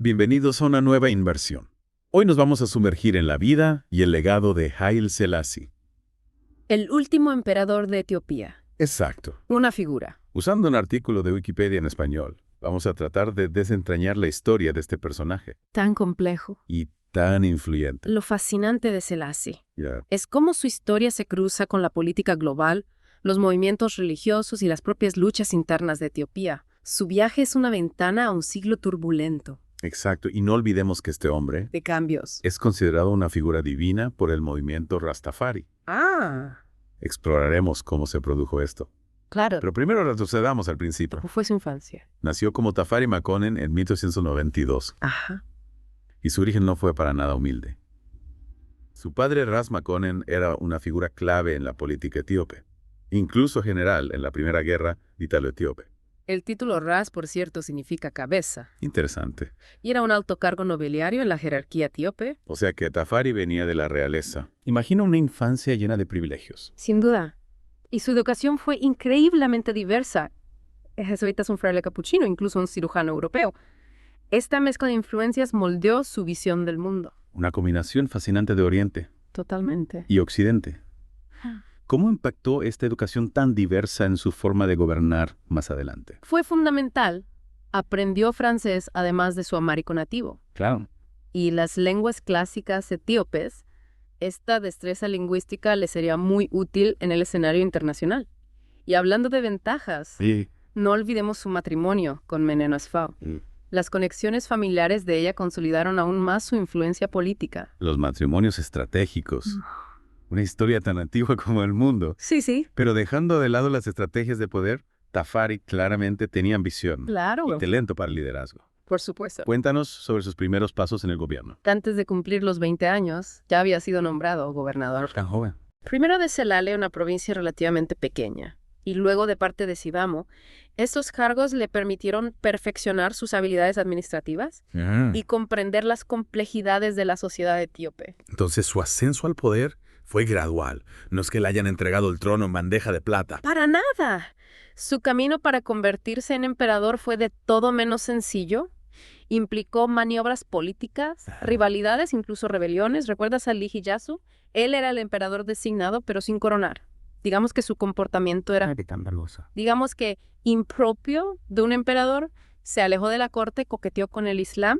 Bienvenidos a una nueva inversión. Hoy nos vamos a sumergir en la vida y el legado de Haile Selassie. El último emperador de Etiopía. Exacto. Una figura. Usando un artículo de Wikipedia en español, vamos a tratar de desentrañar la historia de este personaje. Tan complejo. Y tan influyente. Lo fascinante de Selassie Ya. es cómo su historia se cruza con la política global, los movimientos religiosos y las propias luchas internas de Etiopía. Su viaje es una ventana a un siglo turbulento. Exacto. Y no olvidemos que este hombre De cambios. es considerado una figura divina por el movimiento Rastafari. Exploraremos cómo se produjo esto. Claro. Pero primero retrocedamos al principio. ¿Cómo fue su infancia? Nació como Tafari Makonnen en 1892. Ajá. Y su origen no fue para nada humilde. Su padre Ras Makonnen era una figura clave en la política etíope, incluso general en la Primera Guerra Ítalo-Etíope. El título Ras, por cierto, significa cabeza. Interesante. Y era un alto cargo nobiliario en la jerarquía etíope. O sea que Tafari venía de la realeza. Imagina una infancia llena de privilegios. Sin duda. Y su educación fue increíblemente diversa. El jesuita es un fraile capuchino, incluso un cirujano europeo. Esta mezcla de influencias moldeó su visión del mundo. Una combinación fascinante de Oriente Totalmente. y Occidente. ¿Cómo impactó esta educación tan diversa en su forma de gobernar más adelante? Fue fundamental. Aprendió francés además de su amárico nativo. Claro. Y las lenguas clásicas etíopes, esta destreza lingüística le sería muy útil en el escenario internacional. Y hablando de ventajas, Sí. no olvidemos su matrimonio con Meneno Asfau. Las conexiones familiares de ella consolidaron aún más su influencia política. Los matrimonios estratégicos. Una historia tan antigua como el mundo. Sí. Pero dejando de lado las estrategias de poder, Tafari claramente tenía ambición Claro. y talento para el liderazgo. Por supuesto. Cuéntanos sobre sus primeros pasos en el gobierno. Antes de cumplir los 20 años, ya había sido nombrado gobernador. Tan joven. Primero de Selale, una provincia relativamente pequeña, y luego de parte de Sibamo. Estos cargos le permitieron perfeccionar sus habilidades administrativas y comprender las complejidades de la sociedad etíope. Entonces su ascenso al poder fue gradual. No es que le hayan entregado el trono en bandeja de plata. ¡Para nada! Su camino para convertirse en emperador fue de todo menos sencillo. Implicó maniobras políticas, rivalidades, incluso rebeliones. ¿Recuerdas a Lee Hiyasu? Él era el emperador designado, pero sin coronar. Digamos que su comportamiento era, digamos que impropio de un emperador. Se alejó de la corte, coqueteó con el Islam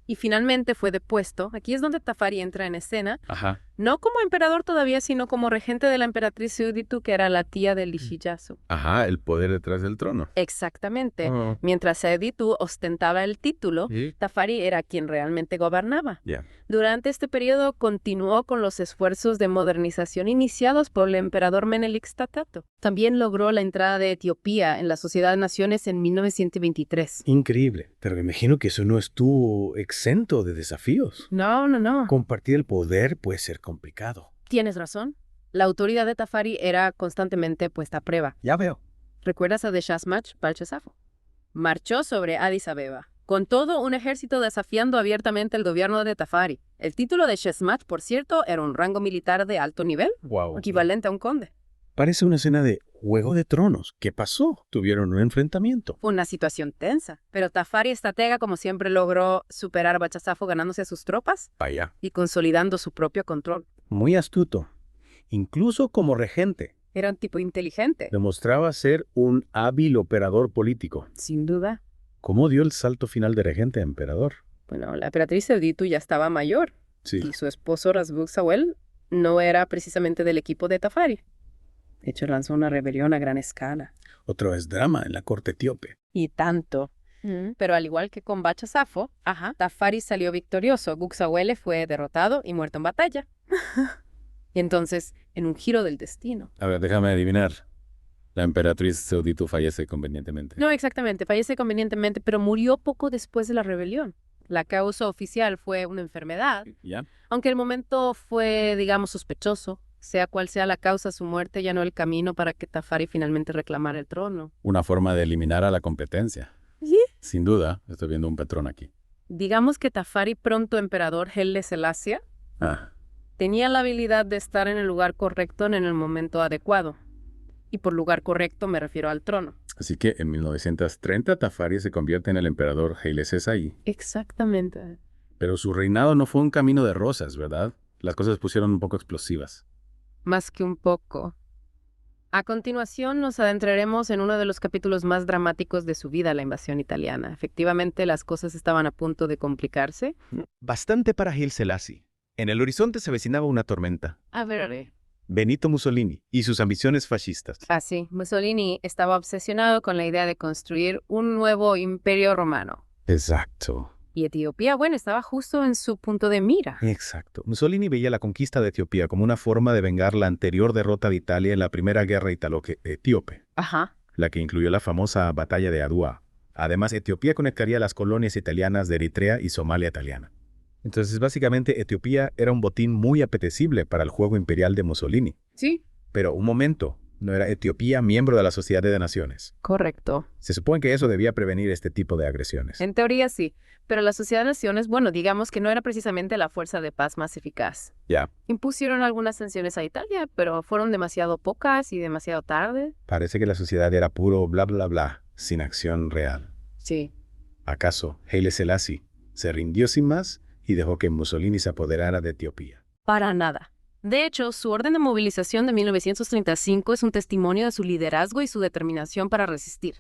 y finalmente fue depuesto. Aquí es donde Tafari entra en escena. Ajá. No como emperador todavía, sino como regente de la emperatriz Seuditu, que era la tía de Lee Hiyasu. Ajá, el poder detrás del trono. Exactamente. Oh. Mientras Seuditu ostentaba el título, ¿Sí? Tafari era quien realmente gobernaba. Ya. Durante este periodo continuó con los esfuerzos de modernización iniciados por el emperador Menelik Tatato. También logró la entrada de Etiopía en la Sociedad de Naciones en 1923. Increíble, pero me imagino que eso no estuvo exento de desafíos. No. Compartir el poder puede ser complicado. Tienes razón. La autoridad de Tafari era constantemente puesta a prueba. Ya veo. ¿Recuerdas a Deshashmach Balchesafo? Marchó sobre Addis Abeba, con todo un ejército desafiando abiertamente el gobierno de Tafari. El título de Sheshmach, por cierto, era un rango militar de alto nivel, Wow. equivalente a un conde. Parece una escena de Juego de Tronos. ¿Qué pasó? Tuvieron un enfrentamiento. Fue una situación tensa, pero Tafari, estratega, como siempre, logró superar a Balchesafo ganándose a sus tropas Vaya. y consolidando su propio control. Muy astuto. Incluso como regente, Era un tipo inteligente, demostraba ser un hábil operador político. sin duda. ¿Cómo dio el salto final de regente a emperador? Bueno, la emperatriz Seuditu ya estaba mayor Sí. y su esposo Razbuk Sawel no era precisamente del equipo de Tafari. De hecho, lanzó una rebelión a gran escala. Otra vez drama en la corte etíope. Y tanto. Pero al igual que con Balchesafo, Tafari salió victorioso. Guxawele fue derrotado y muerto en batalla. Y entonces, en un giro del destino. A ver, déjame adivinar. La emperatriz Seuditu fallece convenientemente. No exactamente, fallece convenientemente, pero murió poco después de la rebelión. La causa oficial fue una enfermedad, ¿Ya? aunque el momento fue, digamos, sospechoso. Sea cual sea la causa, su muerte llanó el camino para que Tafari finalmente reclamara el trono. Una forma de eliminar a la competencia. ¿Sí? Sin duda, estoy viendo un patrón aquí. Digamos que Tafari, pronto emperador Haile Selassie, tenía la habilidad de estar en el lugar correcto en el momento adecuado. Y por lugar correcto me refiero al trono. Así que en 1930 Tafari se convierte en el emperador Haile Selassie. Exactamente. Pero su reinado no fue un camino de rosas, ¿verdad? Las cosas se pusieron un poco explosivas. Más que un poco. A continuación nos adentraremos en uno de los capítulos más dramáticos de su vida, la invasión italiana. Efectivamente, las cosas estaban a punto de complicarse. Bastante para Haile Selassie. En el horizonte se avecinaba una tormenta. A ver. Benito Mussolini y sus ambiciones fascistas. Así, Mussolini estaba obsesionado con la idea de construir un nuevo imperio romano. Exacto. Y Etiopía, bueno, estaba justo en su punto de mira. Exacto. Mussolini veía la conquista de Etiopía como una forma de vengar la anterior derrota de Italia en la Primera Guerra Ítalo-Etíope, Ajá. la que incluyó la famosa Batalla de Adua. Además, Etiopía conectaría las colonias italianas de Eritrea y Somalia italiana. Entonces, básicamente, Etiopía era un botín muy apetecible para el juego imperial de Mussolini. Sí. Pero un momento, no era Etiopía miembro de la Sociedad de Naciones. Correcto. Se supone que eso debía prevenir este tipo de agresiones. En teoría sí, pero la Sociedad de Naciones, bueno, digamos que no era precisamente la fuerza de paz más eficaz. Ya. Impusieron algunas sanciones a Italia, pero fueron demasiado pocas y demasiado tarde. Parece que la sociedad era puro bla bla bla, sin acción real. Sí. ¿Acaso Haile Selassie se rindió sin más y dejó que Mussolini se apoderara de Etiopía? Para nada. De hecho, su orden de movilización de 1935 es un testimonio de su liderazgo y su determinación para resistir.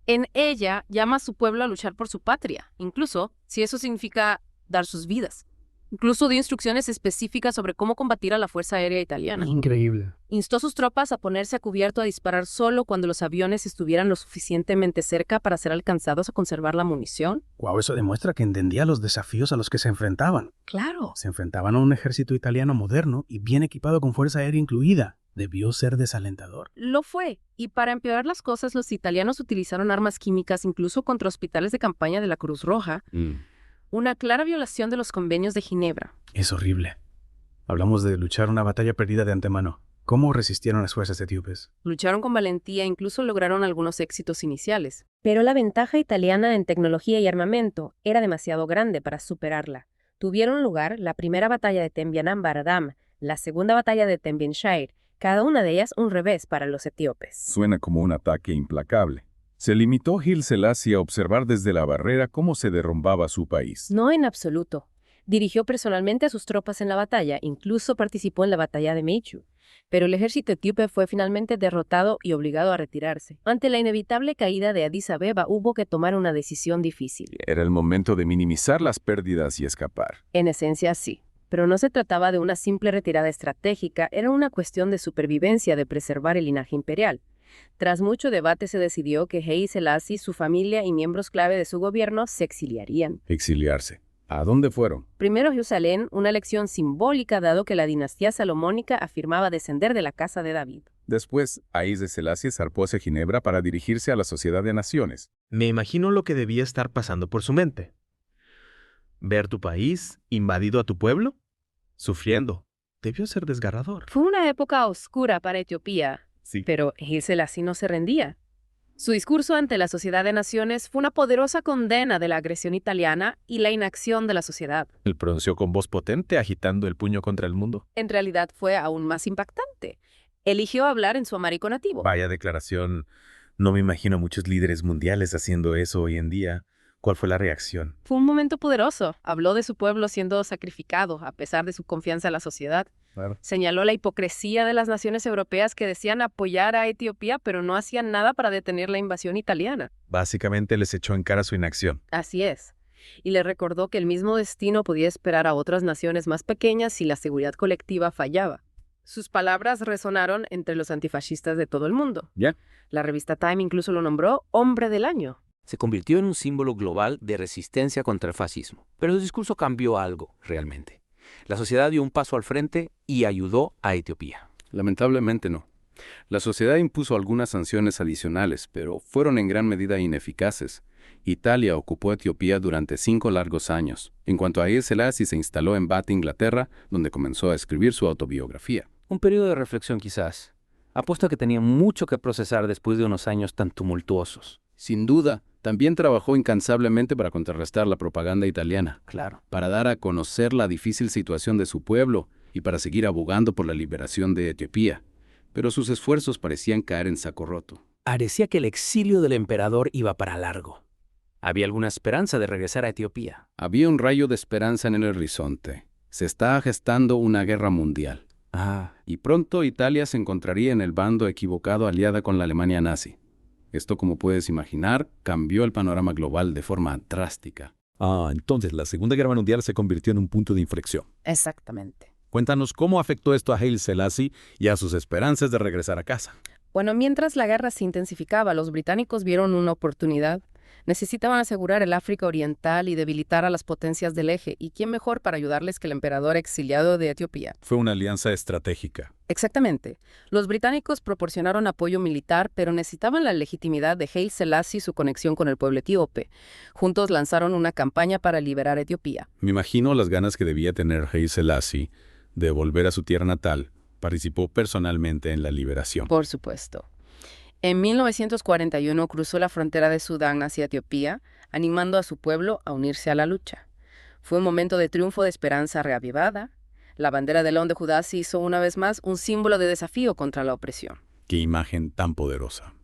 En ella llama a su pueblo a luchar por su patria, incluso si eso significa dar sus vidas. Incluso dio instrucciones específicas sobre cómo combatir a la Fuerza Aérea Italiana. Increíble. Instó a sus tropas a ponerse a cubierto a disparar solo cuando los aviones estuvieran lo suficientemente cerca para ser alcanzados a conservar la munición. Wow, eso demuestra que entendía los desafíos a los que se enfrentaban. Claro. Se enfrentaban a un ejército italiano moderno y bien equipado con fuerza aérea incluida. Debió ser desalentador. Lo fue. Y para empeorar las cosas, los italianos utilizaron armas químicas incluso contra hospitales de campaña de la Cruz Roja. Una clara violación de los convenios de Ginebra. Es horrible. Hablamos de luchar una batalla perdida de antemano. ¿Cómo resistieron las fuerzas etíopes? Lucharon con valentía e incluso lograron algunos éxitos iniciales. Pero la ventaja italiana en tecnología y armamento era demasiado grande para superarla. Tuvieron lugar la primera batalla de Tembianan Baradam, la segunda batalla de Tembien Shire, cada una de ellas un revés para los etíopes. Suena como un ataque implacable. Se limitó Haile Selassie a observar desde la barrera cómo se derrumbaba su país. No en absoluto. Dirigió personalmente a sus tropas en la batalla, incluso participó en la batalla de Meichu. Pero el ejército etíope fue finalmente derrotado y obligado a retirarse. Ante la inevitable caída de Addis Abeba, hubo que tomar una decisión difícil. Era el momento de minimizar las pérdidas y escapar. En esencia, sí. Pero no se trataba de una simple retirada estratégica, era una cuestión de supervivencia, de preservar el linaje imperial. Tras mucho debate se decidió que Haile Selassie, su familia y miembros clave de su gobierno se exiliarían. Exiliarse. ¿A dónde fueron? Primero Jerusalén, una elección simbólica dado que la dinastía salomónica afirmaba descender de la casa de David. Después, Haile Selassie zarpó hacia Ginebra para dirigirse a la Sociedad de Naciones. Me imagino lo que debía estar pasando por su mente. Ver tu país invadido a tu pueblo, sufriendo. Debió ser desgarrador. Fue una época oscura para Etiopía, Sí. pero Haile Selassie no se rendía. Su discurso ante la Sociedad de Naciones fue una poderosa condena de la agresión italiana y la inacción de la sociedad. Él pronunció con voz potente, agitando el puño contra el mundo. En realidad fue aún más impactante. Eligió hablar en su américo nativo. Vaya declaración. No me imagino a muchos líderes mundiales haciendo eso hoy en día. ¿Cuál fue la reacción? Fue un momento poderoso. Habló de su pueblo siendo sacrificado a pesar de su confianza en la sociedad. Claro. Señaló la hipocresía de las naciones europeas que decían apoyar a Etiopía, pero no hacían nada para detener la invasión italiana. Básicamente les echó en cara su inacción. Así es. Y le recordó que el mismo destino podía esperar a otras naciones más pequeñas si la seguridad colectiva fallaba. Sus palabras resonaron entre los antifascistas de todo el mundo. ¿Ya? La revista Time incluso lo nombró Hombre del Año. Se convirtió en un símbolo global de resistencia contra el fascismo. Pero su discurso cambió algo, realmente. La sociedad dio un paso al frente y ayudó a Etiopía. Lamentablemente no. La sociedad impuso algunas sanciones adicionales, pero fueron en gran medida ineficaces. Italia ocupó Etiopía durante 5 largos años. En cuanto a Haile Selassie se instaló en Bath, Inglaterra, donde comenzó a escribir su autobiografía. Un periodo de reflexión quizás. Apuesto a que tenía mucho que procesar después de unos años tan tumultuosos. Sin duda, también trabajó incansablemente para contrarrestar la propaganda italiana, Claro. para dar a conocer la difícil situación de su pueblo y para seguir abogando por la liberación de Etiopía. Pero sus esfuerzos parecían caer en saco roto. Parecía que el exilio del emperador iba para largo. Había alguna esperanza de regresar a Etiopía. Había un rayo de esperanza en el horizonte. Se estaba gestando una guerra mundial. Y pronto Italia se encontraría en el bando equivocado aliada con la Alemania nazi. Esto, como puedes imaginar, cambió el panorama global de forma drástica. Entonces la Segunda Guerra Mundial se convirtió en un punto de inflexión. Exactamente. Cuéntanos cómo afectó esto a Haile Selassie y a sus esperanzas de regresar a casa. Bueno, mientras la guerra se intensificaba, los británicos vieron una oportunidad. Necesitaban asegurar el África Oriental y debilitar a las potencias del eje. ¿Y quién mejor para ayudarles que el emperador exiliado de Etiopía? Fue una alianza estratégica. Exactamente. Los británicos proporcionaron apoyo militar, pero necesitaban la legitimidad de Haile Selassie y su conexión con el pueblo etíope. Juntos lanzaron una campaña para liberar Etiopía. Me imagino las ganas que debía tener Haile Selassie de volver a su tierra natal. Participó personalmente en la liberación. Por supuesto. En 1941 cruzó la frontera de Sudán hacia Etiopía, animando a su pueblo a unirse a la lucha. Fue un momento de triunfo, de esperanza reavivada. La bandera del León de Judá se hizo una vez más un símbolo de desafío contra la opresión. Qué imagen tan poderosa.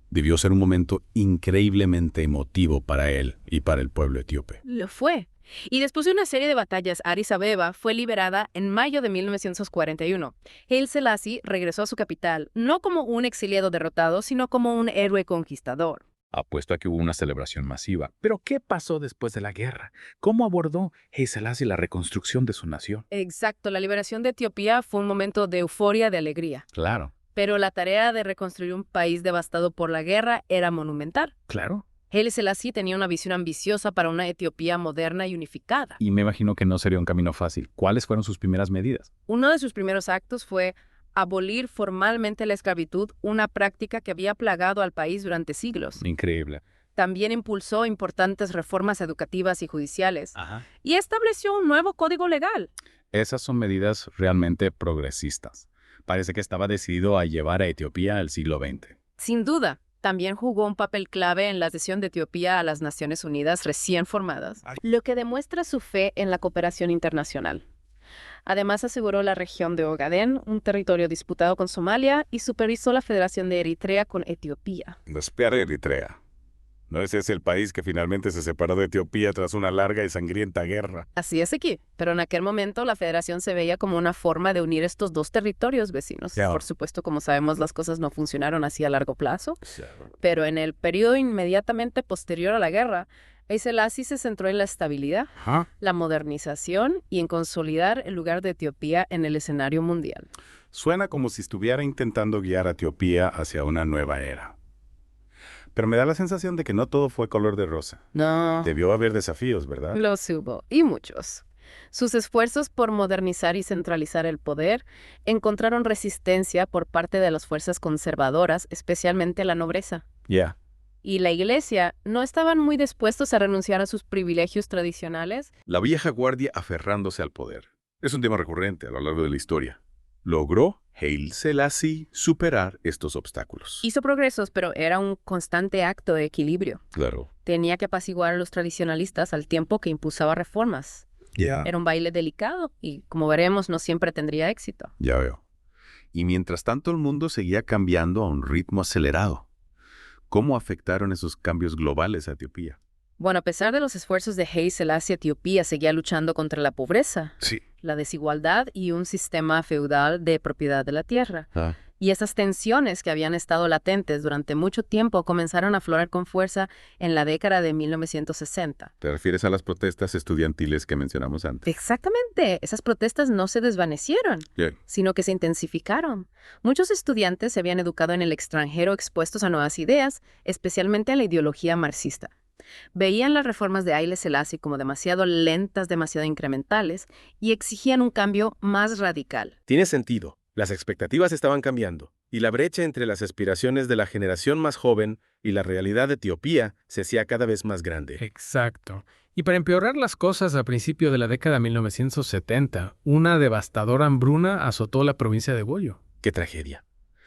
Debió ser un momento increíblemente emotivo para él y para el pueblo etíope. Lo fue. Y después de una serie de batallas, Addis Abeba fue liberada en mayo de 1941. Haile Selassie regresó a su capital, no como un exiliado derrotado, sino como un héroe conquistador. Apuesto a que hubo una celebración masiva. Pero ¿qué pasó después de la guerra? ¿Cómo abordó Haile Selassie la reconstrucción de su nación? Exacto, la liberación de Etiopía fue un momento de euforia, de alegría. Claro. Pero la tarea de reconstruir un país devastado por la guerra era monumental. Claro. Haile Selassie tenía una visión ambiciosa para una Etiopía moderna y unificada. Y me imagino que no sería un camino fácil. ¿Cuáles fueron sus primeras medidas? Uno de sus primeros actos fue abolir formalmente la esclavitud, una práctica que había plagado al país durante siglos. Increíble. También impulsó importantes reformas educativas y judiciales y estableció un nuevo código legal. Esas son medidas realmente progresistas. Parece que estaba decidido a llevar a Etiopía al siglo XX. Sin duda. También jugó un papel clave en la adhesión de Etiopía a las Naciones Unidas recién formadas, lo que demuestra su fe en la cooperación internacional. Además, aseguró la región de Ogaden, un territorio disputado con Somalia, y supervisó la Federación de Eritrea con Etiopía. Espera, Eritrea. ¿No es ese el país que finalmente se separó de Etiopía tras una larga y sangrienta guerra? Así es aquí, pero en aquel momento la federación se veía como una forma de unir estos dos territorios vecinos. Por supuesto, como sabemos, las cosas no funcionaron así a largo plazo, pero en el periodo inmediatamente posterior a la guerra, Haile Selassie se centró en la estabilidad, la modernización y en consolidar el lugar de Etiopía en el escenario mundial. Suena como si estuviera intentando guiar a Etiopía hacia una nueva era. Pero me da la sensación de que no todo fue color de rosa. No. Debió haber desafíos, ¿verdad? Los hubo, y muchos. Sus esfuerzos por modernizar y centralizar el poder encontraron resistencia por parte de las fuerzas conservadoras, especialmente la nobleza. Y la iglesia no estaban muy dispuestos a renunciar a sus privilegios tradicionales. La vieja guardia aferrándose al poder. Es un tema recurrente a lo largo de la historia. ¿Logró Haile Selassie superar estos obstáculos? Hizo progresos, pero era un constante acto de equilibrio. Claro. Tenía que apaciguar a los tradicionalistas al tiempo que impulsaba reformas. Era un baile delicado y, como veremos, no siempre tendría éxito. Ya veo. Y mientras tanto el mundo seguía cambiando a un ritmo acelerado. ¿Cómo afectaron esos cambios globales a Etiopía? Bueno, a pesar de los esfuerzos de Haile Selassie, Etiopía seguía luchando contra la pobreza, la desigualdad y un sistema feudal de propiedad de la tierra. Y esas tensiones que habían estado latentes durante mucho tiempo comenzaron a aflorar con fuerza en la década de 1960. ¿Te refieres a las protestas estudiantiles que mencionamos antes? Exactamente. Esas protestas no se desvanecieron, sino que se intensificaron. Muchos estudiantes se habían educado en el extranjero expuestos a nuevas ideas, especialmente a la ideología marxista. Veían las reformas de Haile Selassie como demasiado lentas, demasiado incrementales, y exigían un cambio más radical. Tiene sentido. Las expectativas estaban cambiando, y la brecha entre las aspiraciones de la generación más joven y la realidad de Etiopía se hacía cada vez más grande. Exacto. Y para empeorar las cosas, a principios de la década de 1970, una devastadora hambruna azotó la provincia de Goyo. ¡Qué tragedia!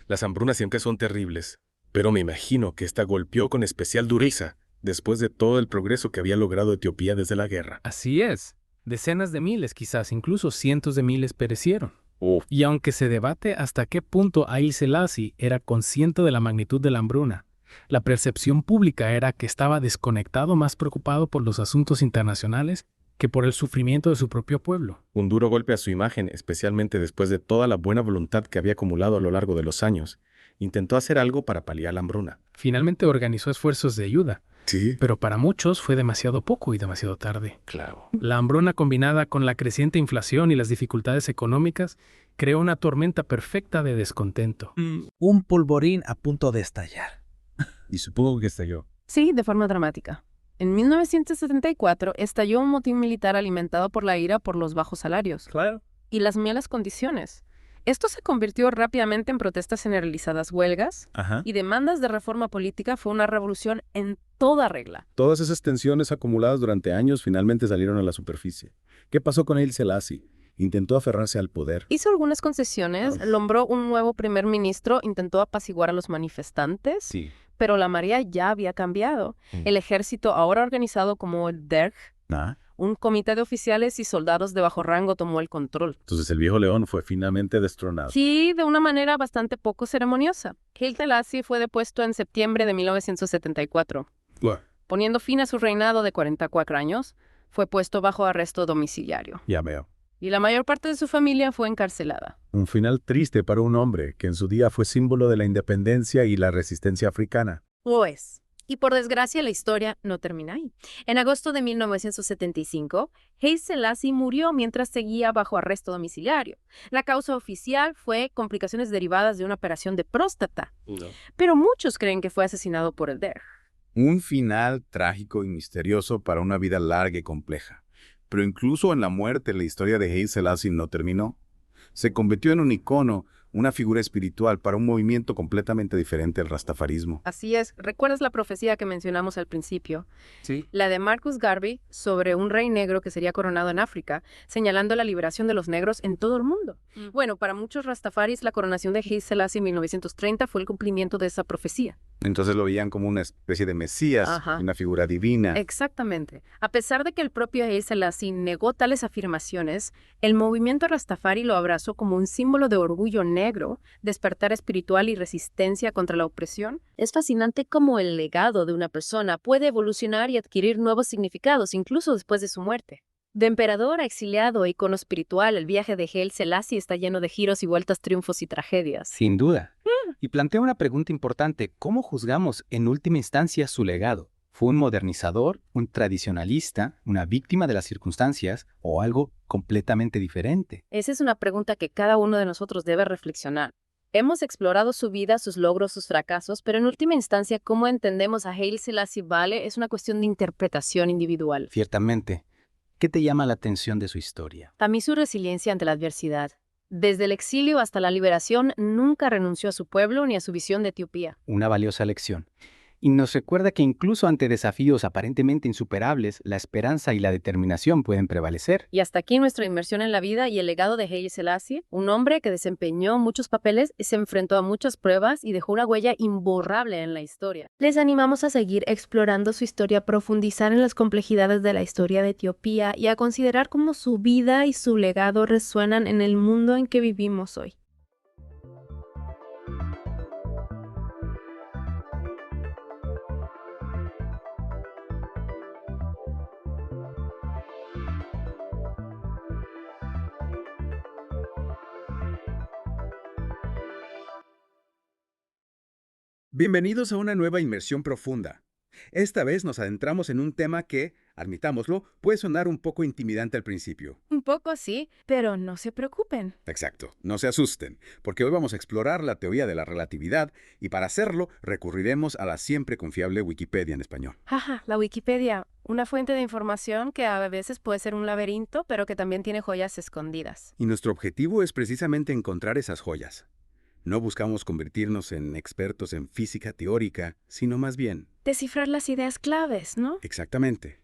Las hambrunas siempre son terribles, pero me imagino que esta golpeó con especial dureza después de todo el progreso que había logrado Etiopía desde la guerra. Así es. Decenas de miles, quizás incluso cientos de miles perecieron. Y aunque se debate hasta qué punto Haile Selassie era consciente de la magnitud de la hambruna, La percepción pública era que estaba desconectado, más preocupado por los asuntos internacionales que por el sufrimiento de su propio pueblo. Un duro golpe a su imagen, especialmente después de toda la buena voluntad que había acumulado a lo largo de los años. Intentó hacer algo para paliar la hambruna. Finalmente organizó esfuerzos de ayuda, Sí. pero para muchos fue demasiado poco y demasiado tarde. Claro. La hambruna combinada con la creciente inflación y las dificultades económicas creó una tormenta perfecta de descontento. Un polvorín a punto de estallar. Y supongo que estalló. Sí, de forma dramática. En 1974 estalló un motín militar alimentado por la ira por los bajos salarios Claro. y las malas condiciones. Esto se convirtió rápidamente en protestas generalizadas, huelgas Ajá. y demandas de reforma política. Fue una revolución en toda regla. Todas esas tensiones acumuladas durante años finalmente salieron a la superficie. ¿Qué pasó con Haile Selassie? Intentó aferrarse al poder. Hizo algunas concesiones, nombró un nuevo primer ministro, intentó apaciguar a los manifestantes, Sí. pero la marea ya había cambiado. El ejército, ahora organizado como el DERG, Ah, un comité de oficiales y soldados de bajo rango tomó el control. entonces el viejo león fue finalmente destronado. Sí, de una manera bastante poco ceremoniosa. Haile Selassie fue depuesto en septiembre de 1974. Poniendo fin a su reinado de 44 años, fue puesto bajo arresto domiciliario. Ya veo. Y la mayor parte de su familia fue encarcelada. Un final triste para un hombre que en su día fue símbolo de la independencia y la resistencia africana. Lo es. Y por desgracia la historia no termina ahí. En agosto de 1975, Haile Selassie murió mientras seguía bajo arresto domiciliario. La causa oficial fue complicaciones derivadas de una operación de próstata. Pero muchos creen que fue asesinado por el DERG. Un final trágico y misterioso para una vida larga y compleja. Pero incluso en la muerte, la historia de Haile Selassie no terminó. Se convirtió en un icono, una figura espiritual para un movimiento completamente diferente al rastafarismo. Así es. ¿Recuerdas la profecía que mencionamos al principio? Sí. La de Marcus Garvey sobre un rey negro que sería coronado en África, señalando la liberación de los negros en todo el mundo. Bueno, para muchos rastafaris, la coronación de Haile Selassie en 1930 fue el cumplimiento de esa profecía. Entonces lo veían como una especie de mesías, Ajá. una figura divina. Exactamente. A pesar de que el propio Haile Selassie negó tales afirmaciones, el movimiento rastafari lo abrazó como un símbolo de orgullo negro, despertar espiritual y resistencia contra la opresión. Es fascinante cómo el legado de una persona puede evolucionar y adquirir nuevos significados, incluso después de su muerte. De emperador a exiliado e icono espiritual, el viaje de Haile Selassie está lleno de giros y vueltas, triunfos y tragedias. Sin duda. Y plantea una pregunta importante. ¿Cómo juzgamos en última instancia su legado? ¿Fue un modernizador, un tradicionalista, una víctima de las circunstancias o algo completamente diferente? Esa es una pregunta que cada uno de nosotros debe reflexionar. Hemos explorado su vida, sus logros, sus fracasos, pero en última instancia, cómo entendemos a Haile Selassie Vale es una cuestión de interpretación individual. Ciertamente. ¿Qué te llama la atención de su historia? A mí su resiliencia ante la adversidad. Desde el exilio hasta la liberación, nunca renunció a su pueblo ni a su visión de Etiopía. Una valiosa lección. Y nos recuerda que incluso ante desafíos aparentemente insuperables, la esperanza y la determinación pueden prevalecer. Y hasta aquí nuestra inmersión en la vida y el legado de Haile Selassie, un hombre que desempeñó muchos papeles, se enfrentó a muchas pruebas y dejó una huella imborrable en la historia. Les animamos a seguir explorando su historia, a profundizar en las complejidades de la historia de Etiopía y a considerar cómo su vida y su legado resuenan en el mundo en que vivimos hoy. Bienvenidos a una nueva inmersión profunda. Esta vez nos adentramos en un tema que, admitámoslo, puede sonar un poco intimidante al principio. Un poco sí, pero no se preocupen. Exacto, no se asusten, porque hoy vamos a explorar la teoría de la relatividad y para hacerlo recurriremos a la siempre confiable Wikipedia en español. Jaja, la Wikipedia, una fuente de información que a veces puede ser un laberinto, pero que también tiene joyas escondidas. Y nuestro objetivo es precisamente encontrar esas joyas. No buscamos convertirnos en expertos en física teórica, sino más bien... Descifrar las ideas claves, ¿no? Exactamente.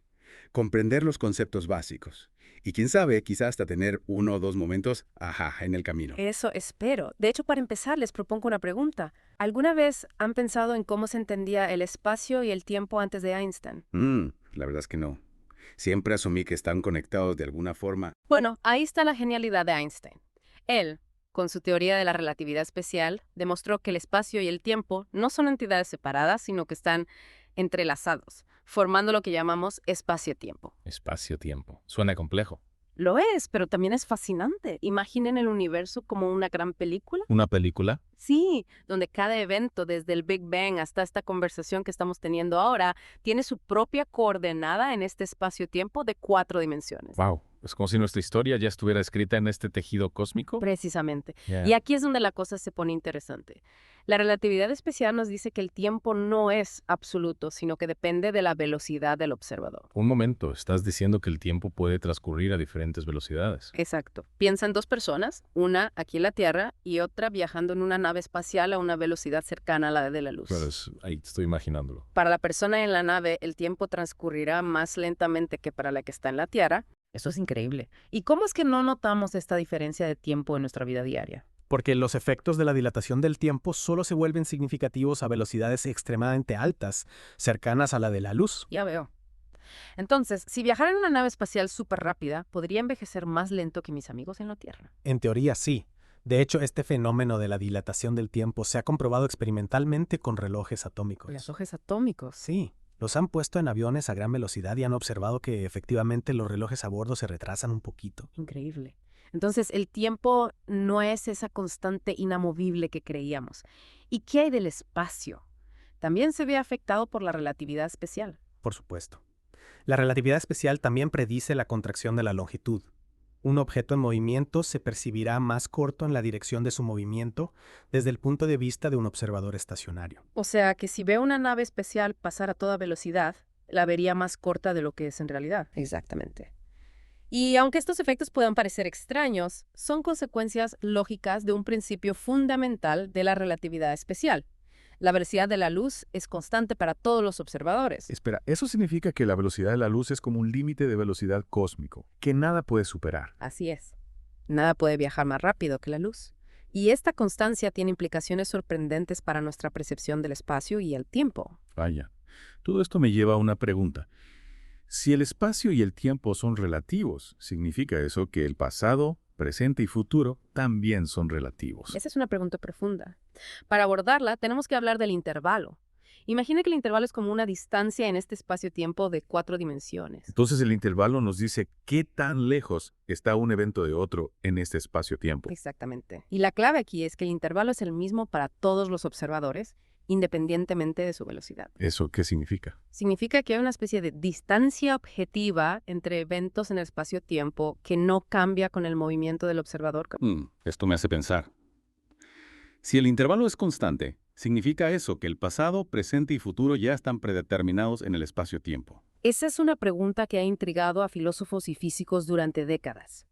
Comprender los conceptos básicos. Y quién sabe, quizá hasta tener 1 o 2 momentos, ajá, en el camino. Eso espero. De hecho, para empezar, les propongo una pregunta. ¿Alguna vez han pensado en cómo se entendía el espacio y el tiempo antes de Einstein? La verdad es que no. Siempre asumí que están conectados de alguna forma. Bueno, ahí está la genialidad de Einstein. Él, con su teoría de la relatividad especial, demostró que el espacio y el tiempo no son entidades separadas, sino que están entrelazados, formando lo que llamamos espacio-tiempo. Espacio-tiempo. Suena complejo. Lo es, pero también es fascinante. Imaginen el universo como una gran película. ¿Una película? Sí, donde cada evento, desde el Big Bang hasta esta conversación que estamos teniendo ahora, tiene su propia coordenada en este espacio-tiempo de 4 dimensiones. Wow. Es como si nuestra historia ya estuviera escrita en este tejido cósmico. Precisamente. Yeah. Y aquí es donde la cosa se pone interesante. La relatividad especial nos dice que el tiempo no es absoluto, sino que depende de la velocidad del observador. Un momento, estás diciendo que el tiempo puede transcurrir a diferentes velocidades. Exacto. Piensa en 2 personas, una aquí en la Tierra y otra viajando en una nave espacial a una velocidad cercana a la de la luz. Pues ahí estoy imaginándolo. Para la persona en la nave, el tiempo transcurrirá más lentamente que para la que está en la Tierra. Eso es increíble. ¿Y cómo es que no notamos esta diferencia de tiempo en nuestra vida diaria? Porque los efectos de la dilatación del tiempo solo se vuelven significativos a velocidades extremadamente altas, cercanas a la de la luz. Ya veo. Entonces, si viajara en una nave espacial súper rápida, podría envejecer más lento que mis amigos en la Tierra. En teoría sí. De hecho, este fenómeno de la dilatación del tiempo se ha comprobado experimentalmente con relojes atómicos. Relojes atómicos. Sí. Los han puesto en aviones a gran velocidad y han observado que efectivamente los relojes a bordo se retrasan un poquito. Increíble. Entonces, el tiempo no es esa constante inamovible que creíamos. ¿Y qué hay del espacio? También se ve afectado por la relatividad especial. Por supuesto. La relatividad especial también predice la contracción de la longitud. Un objeto en movimiento se percibirá más corto en la dirección de su movimiento desde el punto de vista de un observador estacionario. O sea, que si veo una nave espacial pasar a toda velocidad, la vería más corta de lo que es en realidad. Exactamente. Y aunque estos efectos puedan parecer extraños, son consecuencias lógicas de un principio fundamental de la relatividad especial. La velocidad de la luz es constante para todos los observadores. Espera, eso significa que la velocidad de la luz es como un límite de velocidad cósmico, que nada puede superar. Así es. Nada puede viajar más rápido que la luz. Y esta constancia tiene implicaciones sorprendentes para nuestra percepción del espacio y el tiempo. Vaya, todo esto me lleva a una pregunta. Si el espacio y el tiempo son relativos, ¿significa eso que el pasado, presente y futuro también son relativos? Esa es una pregunta profunda. Para abordarla, tenemos que hablar del intervalo. Imagina que el intervalo es como una distancia en este espacio-tiempo de 4 dimensiones. Entonces el intervalo nos dice qué tan lejos está un evento de otro en este espacio-tiempo. Exactamente. Y la clave aquí es que el intervalo es el mismo para todos los observadores, independientemente de su velocidad. ¿Eso qué significa? Significa que hay una especie de distancia objetiva entre eventos en el espacio-tiempo que no cambia con el movimiento del observador. Esto me hace pensar. Si el intervalo es constante, significa eso que el pasado, presente y futuro ya están predeterminados en el espacio-tiempo. Esa es una pregunta que ha intrigado a filósofos y físicos durante décadas.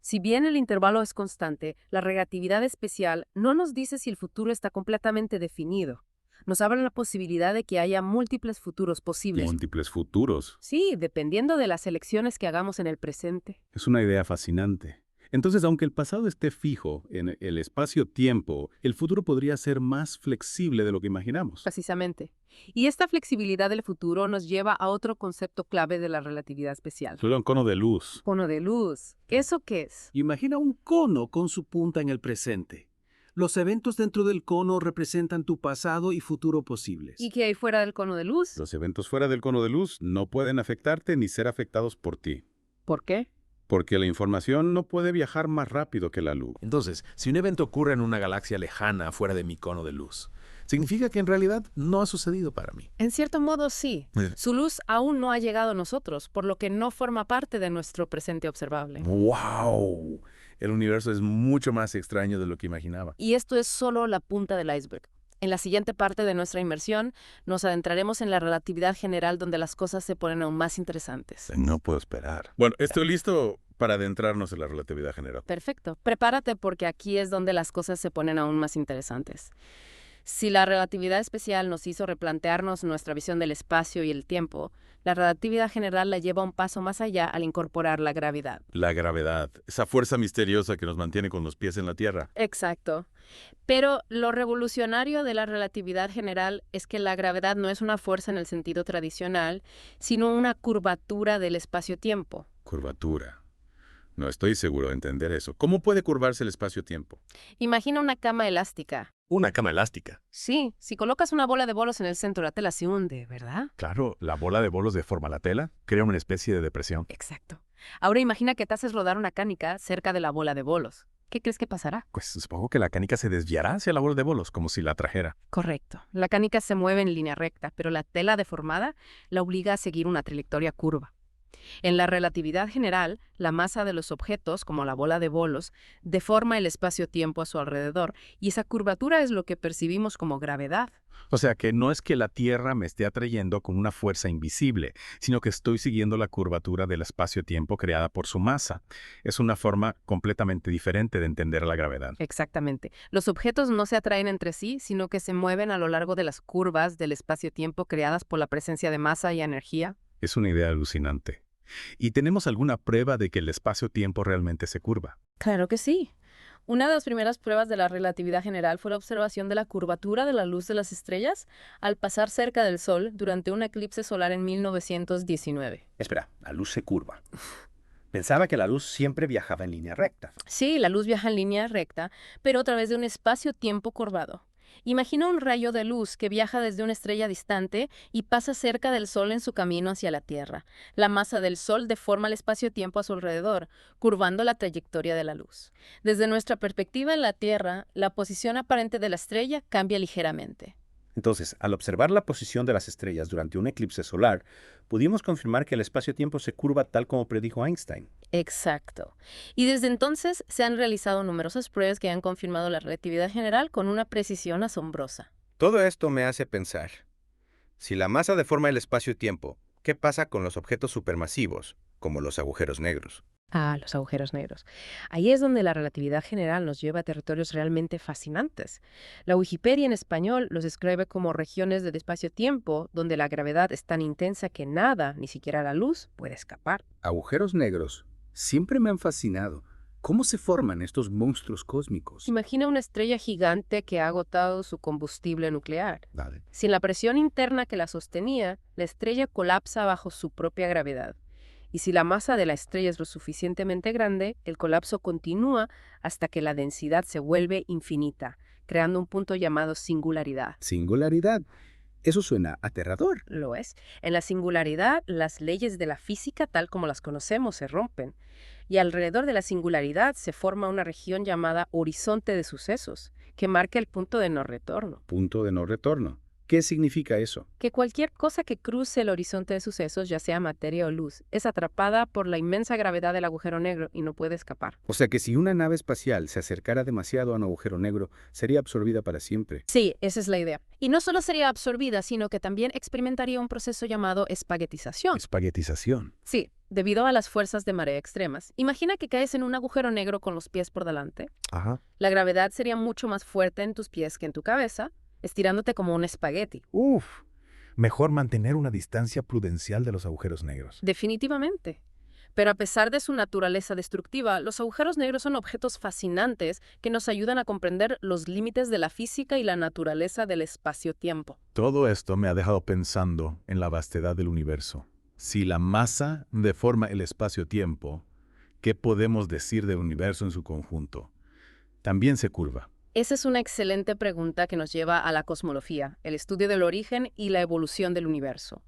Si bien el intervalo es constante, la relatividad especial no nos dice si el futuro está completamente definido. Nos abre la posibilidad de que haya múltiples futuros posibles. Múltiples futuros. Sí, dependiendo de las elecciones que hagamos en el presente. Es una idea fascinante. Entonces, aunque el pasado esté fijo en el espacio-tiempo, el futuro podría ser más flexible de lo que imaginamos. Precisamente. Y esta flexibilidad del futuro nos lleva a otro concepto clave de la relatividad especial. Solo un cono de luz. Cono de luz. ¿Eso qué es? Imagina un cono con su punta en el presente. Los eventos dentro del cono representan tu pasado y futuro posibles. ¿Y qué hay fuera del cono de luz? Los eventos fuera del cono de luz no pueden afectarte ni ser afectados por ti. ¿Por qué? Porque la información no puede viajar más rápido que la luz. Entonces, si un evento ocurre en una galaxia lejana fuera de mi cono de luz, significa que en realidad no ha sucedido para mí. En cierto modo, sí. Su luz aún no ha llegado a nosotros, por lo que no forma parte de nuestro presente observable. ¡Wow! El universo es mucho más extraño de lo que imaginaba. Y esto es solo la punta del iceberg. En la siguiente parte de nuestra inmersión, nos adentraremos en la relatividad general, donde las cosas se ponen aún más interesantes. No puedo esperar. Bueno, estoy listo para adentrarnos en la relatividad general. Perfecto. Prepárate porque aquí es donde las cosas se ponen aún más interesantes. Si la relatividad especial nos hizo replantearnos nuestra visión del espacio y el tiempo, la relatividad general la lleva un paso más allá al incorporar la gravedad. La gravedad, esa fuerza misteriosa que nos mantiene con los pies en la Tierra. Exacto. Pero lo revolucionario de la relatividad general es que la gravedad no es una fuerza en el sentido tradicional, sino una curvatura del espacio-tiempo. Curvatura. No estoy seguro de entender eso. ¿Cómo puede curvarse el espacio-tiempo? Imagina una cama elástica. Una cama elástica. Sí, si colocas una bola de bolos en el centro, la tela se hunde, ¿verdad? Claro, la bola de bolos deforma la tela, crea una especie de depresión. Exacto. Ahora imagina que te haces rodar una canica cerca de la bola de bolos. ¿Qué crees que pasará? Pues supongo que la canica se desviará hacia la bola de bolos, como si la trajera. Correcto. La canica se mueve en línea recta, pero la tela deformada la obliga a seguir una trayectoria curva. En la relatividad general, la masa de los objetos, como la bola de bolos, deforma el espacio-tiempo a su alrededor, y esa curvatura es lo que percibimos como gravedad. O sea que no es que la Tierra me esté atrayendo con una fuerza invisible, sino que estoy siguiendo la curvatura del espacio-tiempo creada por su masa. Es una forma completamente diferente de entender la gravedad. Exactamente. Los objetos no se atraen entre sí, sino que se mueven a lo largo de las curvas del espacio-tiempo creadas por la presencia de masa y energía. Es una idea alucinante. ¿Y tenemos alguna prueba de que el espacio-tiempo realmente se curva? Claro que sí. Una de las primeras pruebas de la relatividad general fue la observación de la curvatura de la luz de las estrellas al pasar cerca del Sol durante un eclipse solar en 1919. Espera, la luz se curva. Pensaba que la luz siempre viajaba en línea recta. Sí, la luz viaja en línea recta, pero a través de un espacio-tiempo curvado. Imagina un rayo de luz que viaja desde una estrella distante y pasa cerca del Sol en su camino hacia la Tierra. La masa del Sol deforma el espacio-tiempo a su alrededor, curvando la trayectoria de la luz. Desde nuestra perspectiva en la Tierra, la posición aparente de la estrella cambia ligeramente. Entonces, al observar la posición de las estrellas durante un eclipse solar, pudimos confirmar que el espacio-tiempo se curva tal como predijo Einstein. Exacto. Y desde entonces se han realizado numerosas pruebas que han confirmado la relatividad general con una precisión asombrosa. Todo esto me hace pensar, si la masa deforma el espacio-tiempo, ¿qué pasa con los objetos supermasivos, como los agujeros negros? Ah, los agujeros negros. Ahí es donde la relatividad general nos lleva a territorios realmente fascinantes. La Wikipedia en español los describe como regiones del espacio-tiempo donde la gravedad es tan intensa que nada, ni siquiera la luz, puede escapar. Agujeros negros siempre me han fascinado. ¿Cómo se forman estos monstruos cósmicos? Imagina una estrella gigante que ha agotado su combustible nuclear. Vale. Sin la presión interna que la sostenía, la estrella colapsa bajo su propia gravedad. Y si la masa de la estrella es lo suficientemente grande, el colapso continúa hasta que la densidad se vuelve infinita, creando un punto llamado singularidad. Singularidad. Eso suena aterrador. Lo es. En la singularidad, las leyes de la física, tal como las conocemos, se rompen. Y alrededor de la singularidad se forma una región llamada horizonte de sucesos, que marca el punto de no retorno. Punto de no retorno. ¿Qué significa eso? Que cualquier cosa que cruce el horizonte de sucesos, ya sea materia o luz, es atrapada por la inmensa gravedad del agujero negro y no puede escapar. O sea que si una nave espacial se acercara demasiado a un agujero negro, sería absorbida para siempre. Sí, esa es la idea. Y no solo sería absorbida, sino que también experimentaría un proceso llamado espaguetización. Espaguetización. Sí, debido a las fuerzas de marea extremas. Imagina que caes en un agujero negro con los pies por delante. Ajá. La gravedad sería mucho más fuerte en tus pies que en tu cabeza, estirándote como un espagueti. Uf. Mejor mantener una distancia prudencial de los agujeros negros. Definitivamente. Pero a pesar de su naturaleza destructiva, los agujeros negros son objetos fascinantes que nos ayudan a comprender los límites de la física y la naturaleza del espacio-tiempo. Todo esto me ha dejado pensando en la vastedad del universo. Si la masa deforma el espacio-tiempo, ¿qué podemos decir del universo en su conjunto? También se curva. Esa es una excelente pregunta que nos lleva a la cosmología, el estudio del origen y la evolución del universo.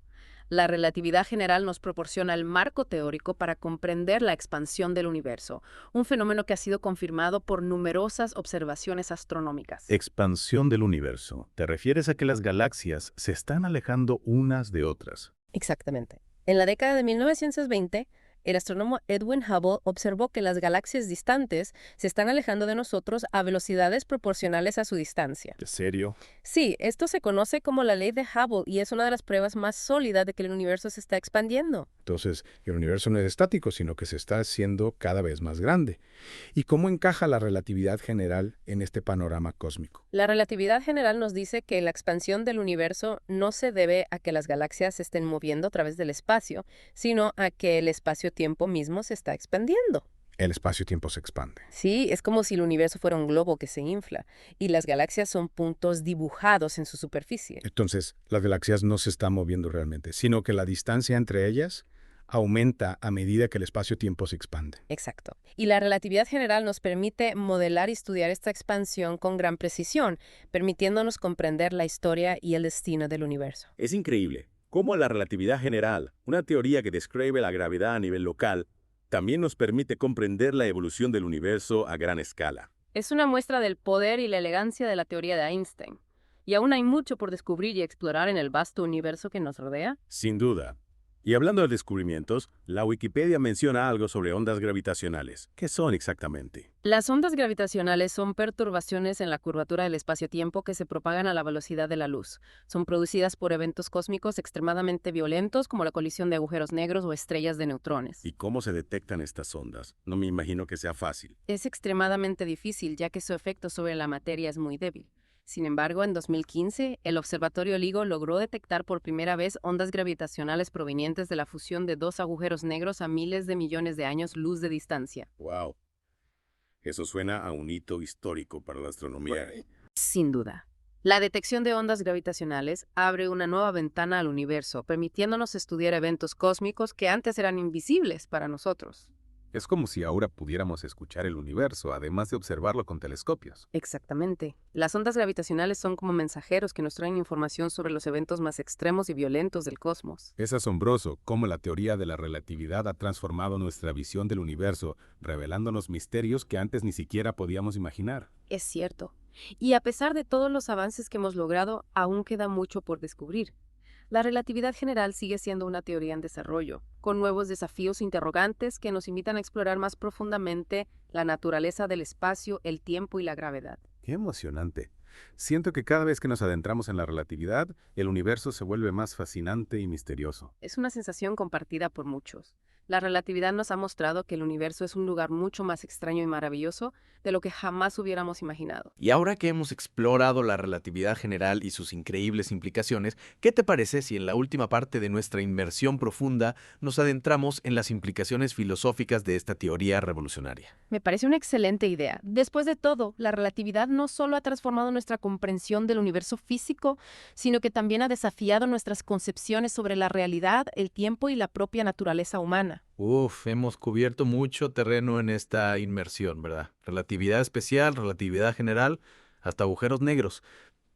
La relatividad general nos proporciona el marco teórico para comprender la expansión del universo, un fenómeno que ha sido confirmado por numerosas observaciones astronómicas. Expansión del universo. ¿Te refieres a que las galaxias se están alejando unas de otras? Exactamente. En la década de 1920, el astrónomo Edwin Hubble observó que las galaxias distantes se están alejando de nosotros a velocidades proporcionales a su distancia. ¿En serio? Sí, esto se conoce como la ley de Hubble y es una de las pruebas más sólidas de que el universo se está expandiendo. Entonces, el universo no es estático, sino que se está haciendo cada vez más grande. ¿Y cómo encaja la relatividad general en este panorama cósmico? La relatividad general nos dice que la expansión del universo no se debe a que las galaxias se estén moviendo a través del espacio, sino a que el espacio-tiempo mismo se está expandiendo. El espacio-tiempo se expande. Sí, es como si el universo fuera un globo que se infla, y las galaxias son puntos dibujados en su superficie. Entonces, las galaxias no se están moviendo realmente, sino que la distancia entre ellas aumenta a medida que el espacio-tiempo se expande. Exacto. Y la relatividad general nos permite modelar y estudiar esta expansión con gran precisión, permitiéndonos comprender la historia y el destino del universo. Es increíble cómo la relatividad general, una teoría que describe la gravedad a nivel local, también nos permite comprender la evolución del universo a gran escala. Es una muestra del poder y la elegancia de la teoría de Einstein. Y aún hay mucho por descubrir y explorar en el vasto universo que nos rodea. Sin duda. Y hablando de descubrimientos, la Wikipedia menciona algo sobre ondas gravitacionales. ¿Qué son exactamente? Las ondas gravitacionales son perturbaciones en la curvatura del espacio-tiempo que se propagan a la velocidad de la luz. Son producidas por eventos cósmicos extremadamente violentos como la colisión de agujeros negros o estrellas de neutrones. ¿Y cómo se detectan estas ondas? No me imagino que sea fácil. Es extremadamente difícil ya que su efecto sobre la materia es muy débil. Sin embargo, en 2015, el Observatorio LIGO logró detectar por primera vez ondas gravitacionales provenientes de la fusión de dos agujeros negros a miles de millones de años luz de distancia. ¡Wow! Eso suena a un hito histórico para la astronomía. Sin duda. La detección de ondas gravitacionales abre una nueva ventana al universo, permitiéndonos estudiar eventos cósmicos que antes eran invisibles para nosotros. Es como si ahora pudiéramos escuchar el universo, además de observarlo con telescopios. Exactamente. Las ondas gravitacionales son como mensajeros que nos traen información sobre los eventos más extremos y violentos del cosmos. Es asombroso cómo la teoría de la relatividad ha transformado nuestra visión del universo, revelándonos misterios que antes ni siquiera podíamos imaginar. Es cierto. Y a pesar de todos los avances que hemos logrado, aún queda mucho por descubrir. La relatividad general sigue siendo una teoría en desarrollo, con nuevos desafíos interrogantes que nos invitan a explorar más profundamente la naturaleza del espacio, el tiempo y la gravedad. ¡Qué emocionante! Siento que cada vez que nos adentramos en la relatividad, el universo se vuelve más fascinante y misterioso. Es una sensación compartida por muchos. La relatividad nos ha mostrado que el universo es un lugar mucho más extraño y maravilloso de lo que jamás hubiéramos imaginado. Y ahora que hemos explorado la relatividad general y sus increíbles implicaciones, ¿qué te parece si en la última parte de nuestra inmersión profunda nos adentramos en las implicaciones filosóficas de esta teoría revolucionaria? Me parece una excelente idea. Después de todo, la relatividad no solo ha transformado nuestra comprensión del universo físico, sino que también ha desafiado nuestras concepciones sobre la realidad, el tiempo y la propia naturaleza humana. Hemos cubierto mucho terreno en esta inmersión, ¿verdad? Relatividad especial, relatividad general, hasta agujeros negros.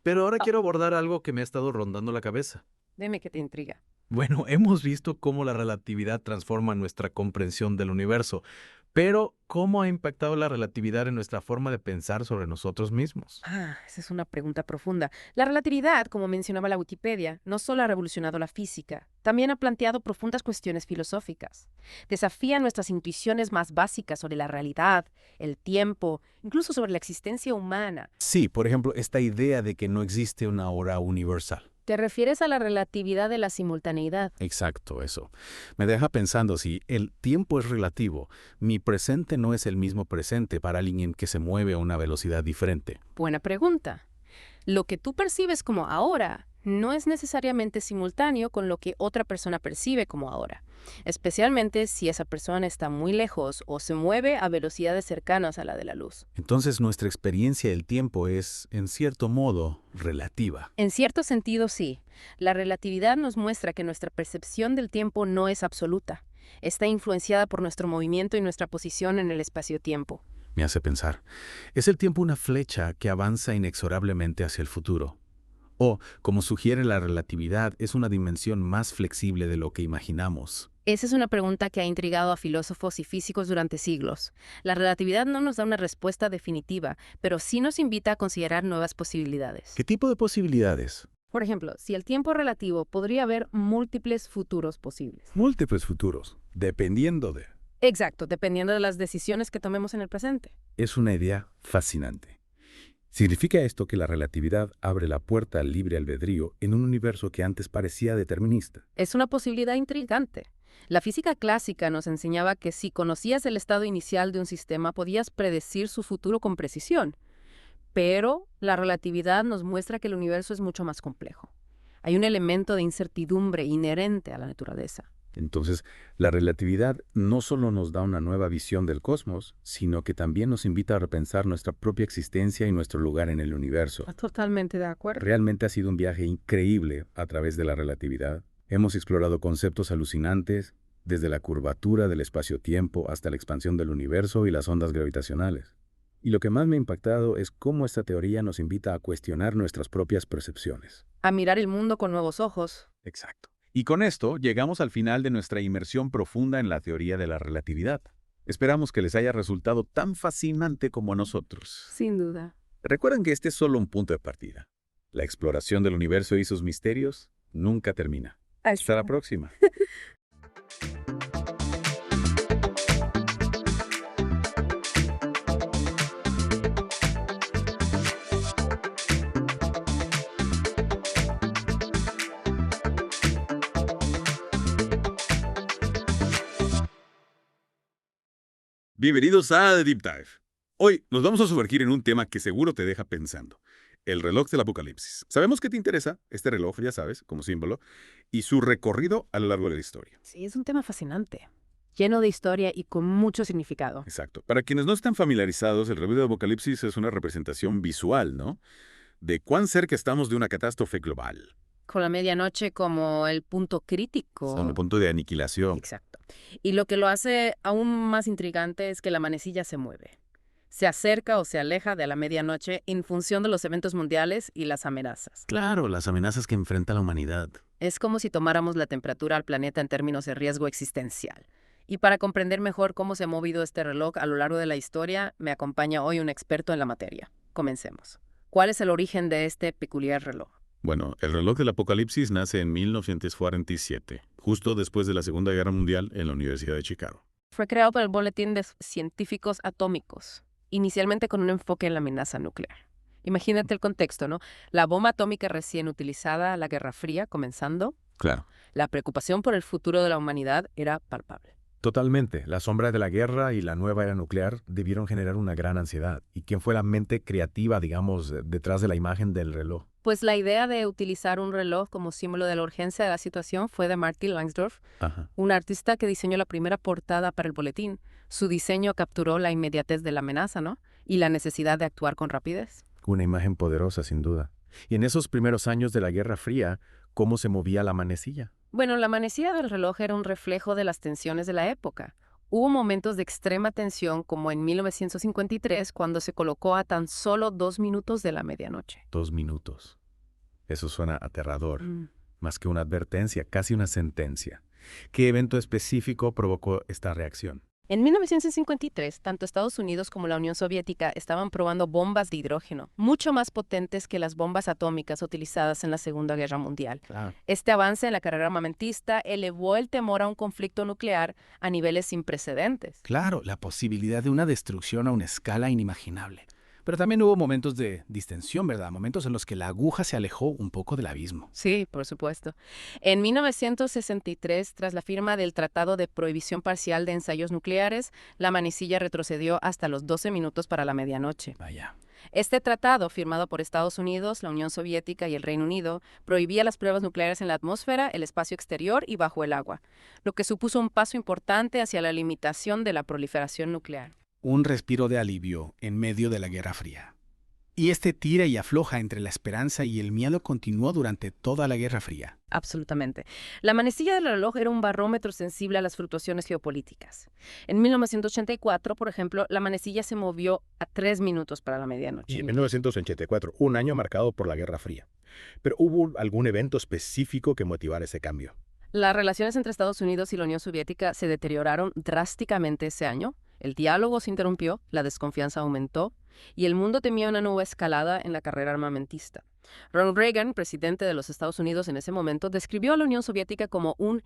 Pero ahora quiero abordar algo que me ha estado rondando la cabeza. Dime que te intriga. Bueno, hemos visto cómo la relatividad transforma nuestra comprensión del universo, pero ¿cómo ha impactado la relatividad en nuestra forma de pensar sobre nosotros mismos? Esa es una pregunta profunda. La relatividad, como mencionaba la Wikipedia, no solo ha revolucionado la física, también ha planteado profundas cuestiones filosóficas. Desafía nuestras intuiciones más básicas sobre la realidad, el tiempo, incluso sobre la existencia humana. Sí, por ejemplo, esta idea de que no existe una hora universal. ¿Te refieres a la relatividad de la simultaneidad? Exacto, eso. Me deja pensando, si el tiempo es relativo, mi presente no es el mismo presente para alguien que se mueve a una velocidad diferente. Buena pregunta. Lo que tú percibes como ahora no es necesariamente simultáneo con lo que otra persona percibe como ahora, especialmente si esa persona está muy lejos o se mueve a velocidades cercanas a la de la luz. Entonces nuestra experiencia del tiempo es, en cierto modo, relativa. En cierto sentido, sí. La relatividad nos muestra que nuestra percepción del tiempo no es absoluta. Está influenciada por nuestro movimiento y nuestra posición en el espacio-tiempo. Me hace pensar, ¿es el tiempo una flecha que avanza inexorablemente hacia el futuro? O, como sugiere la relatividad, es una dimensión más flexible de lo que imaginamos. Esa es una pregunta que ha intrigado a filósofos y físicos durante siglos. La relatividad no nos da una respuesta definitiva, pero sí nos invita a considerar nuevas posibilidades. ¿Qué tipo de posibilidades? Por ejemplo, si el tiempo es relativo, podría haber múltiples futuros posibles. Múltiples futuros, dependiendo de... Exacto, dependiendo de las decisiones que tomemos en el presente. Es una idea fascinante. ¿Significa esto que la relatividad abre la puerta al libre albedrío en un universo que antes parecía determinista? Es una posibilidad intrigante. La física clásica nos enseñaba que si conocías el estado inicial de un sistema, podías predecir su futuro con precisión. Pero la relatividad nos muestra que el universo es mucho más complejo. Hay un elemento de incertidumbre inherente a la naturaleza. Entonces, la relatividad no solo nos da una nueva visión del cosmos, sino que también nos invita a repensar nuestra propia existencia y nuestro lugar en el universo. Totalmente de acuerdo. Realmente ha sido un viaje increíble a través de la relatividad. Hemos explorado conceptos alucinantes, desde la curvatura del espacio-tiempo hasta la expansión del universo y las ondas gravitacionales. Y lo que más me ha impactado es cómo esta teoría nos invita a cuestionar nuestras propias percepciones. A mirar el mundo con nuevos ojos. Exacto. Y con esto llegamos al final de nuestra inmersión profunda en la teoría de la relatividad. Esperamos que les haya resultado tan fascinante como a nosotros. Sin duda. Recuerden que este es solo un punto de partida. La exploración del universo y sus misterios nunca termina. Hasta la próxima. Bienvenidos a The Deep Dive. Hoy nos vamos a sumergir en un tema que seguro te deja pensando. El reloj del apocalipsis. Sabemos que te interesa este reloj, ya sabes, como símbolo, y su recorrido a lo largo de la historia. Sí, es un tema fascinante. Lleno de historia y con mucho significado. Exacto. Para quienes no están familiarizados, el reloj del apocalipsis es una representación visual, ¿no? De cuán cerca estamos de una catástrofe global. Con la medianoche como el punto crítico. Son el punto de aniquilación. Exacto. Y lo que lo hace aún más intrigante es que la manecilla se mueve. Se acerca o se aleja de la medianoche en función de los eventos mundiales y las amenazas. Claro, las amenazas que enfrenta la humanidad. Es como si tomáramos la temperatura al planeta en términos de riesgo existencial. Y para comprender mejor cómo se ha movido este reloj a lo largo de la historia, me acompaña hoy un experto en la materia. Comencemos. ¿Cuál es el origen de este peculiar reloj? Bueno, el reloj del apocalipsis nace en 1947, justo después de la Segunda Guerra Mundial en la Universidad de Chicago. Fue creado por el Boletín de Científicos Atómicos, inicialmente con un enfoque en la amenaza nuclear. Imagínate el contexto, ¿no? La bomba atómica recién utilizada, la Guerra Fría comenzando. Claro. La preocupación por el futuro de la humanidad era palpable. Totalmente. La sombra de la guerra y la nueva era nuclear debieron generar una gran ansiedad. ¿Y quién fue la mente creativa, digamos, detrás de la imagen del reloj? Pues la idea de utilizar un reloj como símbolo de la urgencia de la situación fue de Martin Langsdorff, un artista que diseñó la primera portada para el boletín. Su diseño capturó la inmediatez de la amenaza, ¿no? Y la necesidad de actuar con rapidez. Una imagen poderosa, sin duda. Y en esos primeros años de la Guerra Fría, ¿cómo se movía la manecilla? Bueno, la manecilla del reloj era un reflejo de las tensiones de la época. Hubo momentos de extrema tensión, como en 1953, cuando se colocó a tan solo 2 minutos de la medianoche. 2 minutos. Eso suena aterrador. Más que una advertencia, casi una sentencia. ¿Qué evento específico provocó esta reacción? En 1953, tanto Estados Unidos como la Unión Soviética estaban probando bombas de hidrógeno, mucho más potentes que las bombas atómicas utilizadas en la Segunda Guerra Mundial. Claro. Este avance en la carrera armamentista elevó el temor a un conflicto nuclear a niveles sin precedentes. Claro, la posibilidad de una destrucción a una escala inimaginable. Pero también hubo momentos de distensión, ¿verdad? Momentos en los que la aguja se alejó un poco del abismo. Sí, por supuesto. En 1963, tras la firma del Tratado de Prohibición Parcial de Ensayos Nucleares, la manecilla retrocedió hasta los 12 minutos para la medianoche. Vaya. Este tratado, firmado por Estados Unidos, la Unión Soviética y el Reino Unido, prohibía las pruebas nucleares en la atmósfera, el espacio exterior y bajo el agua, lo que supuso un paso importante hacia la limitación de la proliferación nuclear. Un respiro de alivio en medio de la Guerra Fría. Y este tira y afloja entre la esperanza y el miedo continuó durante toda la Guerra Fría. Absolutamente. La manecilla del reloj era un barómetro sensible a las fluctuaciones geopolíticas. En 1984, por ejemplo, la manecilla se movió a 3 minutos para la medianoche. Y en 1984, un año marcado por la Guerra Fría. Pero ¿hubo algún evento específico que motivara ese cambio? Las relaciones entre Estados Unidos y la Unión Soviética se deterioraron drásticamente ese año. El diálogo se interrumpió, la desconfianza aumentó y el mundo temía una nueva escalada en la carrera armamentista. Ronald Reagan, presidente de los Estados Unidos en ese momento, describió a la Unión Soviética como un